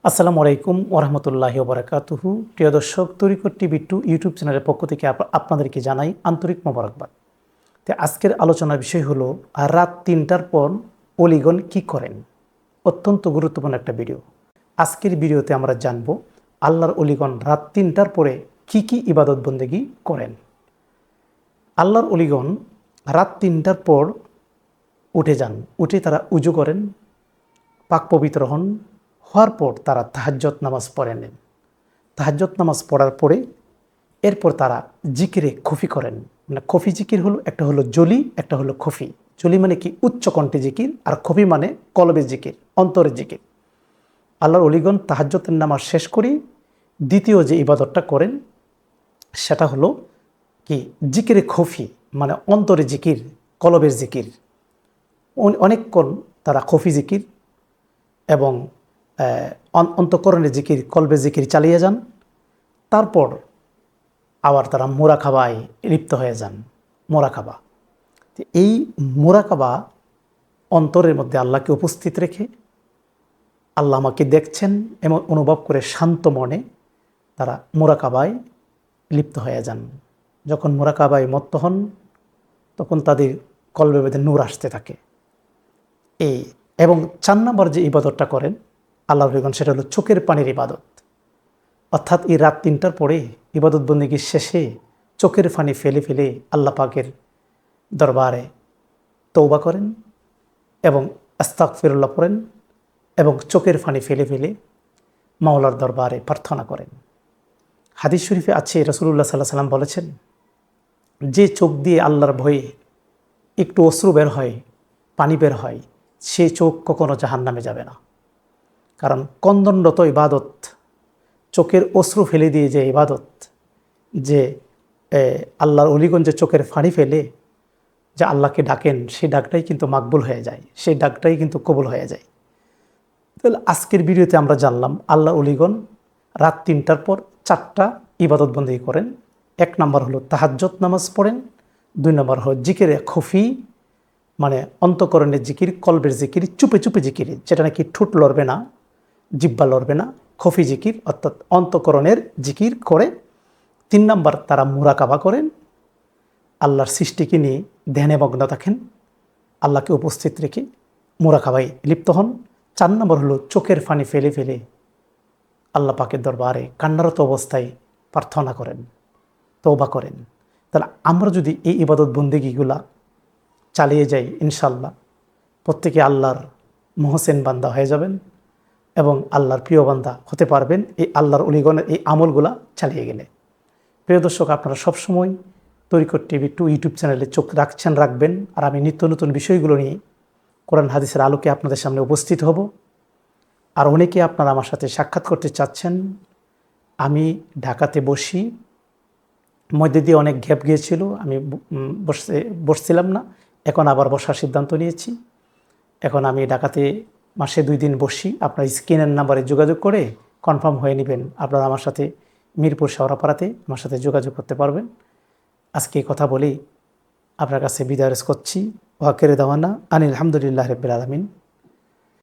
আসসালামু আলাইকুম ওরহমতুল্লাহি ওবরাকাতুহু। প্রিয় দর্শক, তরিকত টিভি 2 ইউটিউব চ্যানেলের পক্ষ থেকে আপনাদেরকে জানাই আন্তরিক মোবারকবাদ। তো আজকের আলোচনার বিষয় হলো রাত ৩টার পর অলিগণ কি করেন। অত্যন্ত গুরুত্বপূর্ণ একটা ভিডিও। আজকের ভিডিওতে আমরা জানব আল্লাহর অলিগণ রাত ৩টার পরে কি কি ইবাদত বন্দেগী করেন। আল্লাহর অলিগণ রাত ৩টার পর উঠে যান, উঠে তারা উজু করেন, পাক পবিত্র হওয়ার পর তারা তাহাজ্জুদ নামাজ পড়ে নেন। তাহাজ্জুদ নামাজ পড়ার পরে এরপর তারা জিকিরে খফি করেন। মানে খফি জিকির হলো, একটা হলো জলি, একটা হলো খফি। জলি মানে কি উচ্চ কণ্ঠে জিকির, আর খফি মানে কলবে জিকির, অন্তরের জিকির। আল্লাহর অলিগণ তাহাজ্জুদের নামাজ শেষ করে দ্বিতীয় যে ইবাদতটা করেন সেটা হলো কি জিকিরে খফি, মানে অন্তরে জিকির, কলবের জিকির। অনেকক্ষণ তারা খফি জিকির এবং অন্তঃকরণের জিকির, কলবে জিকির চালিয়ে যান। তারপর আবার তারা মোরাকাবায় লিপ্ত হয়ে যান। মোরাকাবা, এই মোরাকাবা অন্তরের মধ্যে আল্লাহকে উপস্থিত রেখে আল্লাহ আমাকে দেখছেন এমন অনুভব করে শান্ত মনে তারা মোরাকাবায় লিপ্ত হয়ে যান। যখন মোরাকাবায় মত্ত হন তখন তাদের কলবে বেঁধে নূর আসতে থাকে। এবং ৪ নম্বর যে ইবাদতটা করেন আল্লাহর অলিগণ সেটা হলো চোখের পানির ইবাদত। অর্থাৎ এই রাত ৩টার পরে ইবাদত বন্দেগীর শেষে চোখের পানি ফেলে ফেলে আল্লাহ পাকের দরবারে তওবা করেন এবং আস্তাগফিরুল্লাহ পড়েন এবং চোখের পানি ফেলে ফেলে মাওলার দরবারে প্রার্থনা করেন। হাদিস শরীফে আছে, রাসূলুল্লাহ সাল্লাল্লাহু আলাইহি সাল্লাম বলেছেন, যে চোখ দিয়ে আল্লাহর ভয়ে একটু অশ্রু বের হয়, পানি বের হয়, সে চোখ কখনো জাহান্নামে যাবে না। কারণ কন্দনরত ইবাদত, চোখের অশ্রু ফেলে দিয়ে যে ইবাদত, যে আল্লাহর অলিগণ যে চোখের ফানি ফেলে যে আল্লাহকে ডাকেন, সেই ডাকটাই কিন্তু মাকবুল হয়ে যায়, সেই ডাকটাই কিন্তু কবুল হয়ে যায়। তাহলে আজকের ভিডিওতে আমরা জানলাম আল্লাহর অলিগণ রাত ৩টার পর 4টা ইবাদত বন্দেগী করেন। 1 নম্বর হলো তাহাজ্জুদ নামাজ পড়েন, 2 নম্বর হলো জিকিরে খফি, মানে অন্তঃকরণের জিকির, কলবের জিকির, চুপে চুপে জিকির, যেটা নাকি ঠোঁট লড়বে না, জিহ্বা লড়বে না, খফি জিকির অর্থাৎ অন্তঃকরণের জিকির করে। 3 নম্বর তারা মুরাকাবা করেন, আল্লাহর সৃষ্টিকে নিয়ে ধ্যানে মগ্ন থাকেন, আল্লাহকে উপস্থিত রেখে মুরাকাবায় লিপ্ত হন। 4 নম্বর হলো চোখের পানি ফেলে ফেলে আল্লাহ পাকের দরবারে কান্নারত অবস্থায় প্রার্থনা করেন, তওবা করেন। তাহলে আমরা যদি এই ইবাদত বন্দেগীগুলা চালিয়ে যাই, ইনশাল্লাহ প্রত্যেকে আল্লাহর মহসেন বান্দা হয়ে যাবেন এবং আল্লাহর প্রিয় বান্দা হতে পারবেন এই আল্লাহর অলিগণের এই আমলগুলা চালিয়ে গেলে। প্রিয় দর্শক, আপনারা সবসময় তরিকত টিভি 2 ইউটিউব চ্যানেলে চোখ রাখবেন। আর আমি নিত্য নতুন বিষয়গুলো নিয়ে কোরআন হাদিসের আলোকে আপনাদের সামনে উপস্থিত হব। আর অনেকে আপনারা আমার সাথে সাক্ষাৎ করতে চাচ্ছেন। আমি ঢাকাতে বসি, মধ্যে দিয়ে অনেক গ্যাপ গিয়েছিল, আমি বসছিলাম না, এখন আবার বসার সিদ্ধান্ত নিয়েছি। এখন আমি ঢাকাতে মাসে 2 দিন বসি। আপনার স্ক্রিনের নাম্বারে যোগাযোগ করে কনফার্ম হয়ে নেবেন, আপনারা আমার সাথে মিরপুর শেওড়াপাড়াতে আমার সাথে যোগাযোগ করতে পারবেন। আজকে কথা বলেই আপনার কাছে বিদায় করছি। ওয়াকির দাওয়ানা আনিল হামদুলিল্লাহি রাব্বিল আলামিন।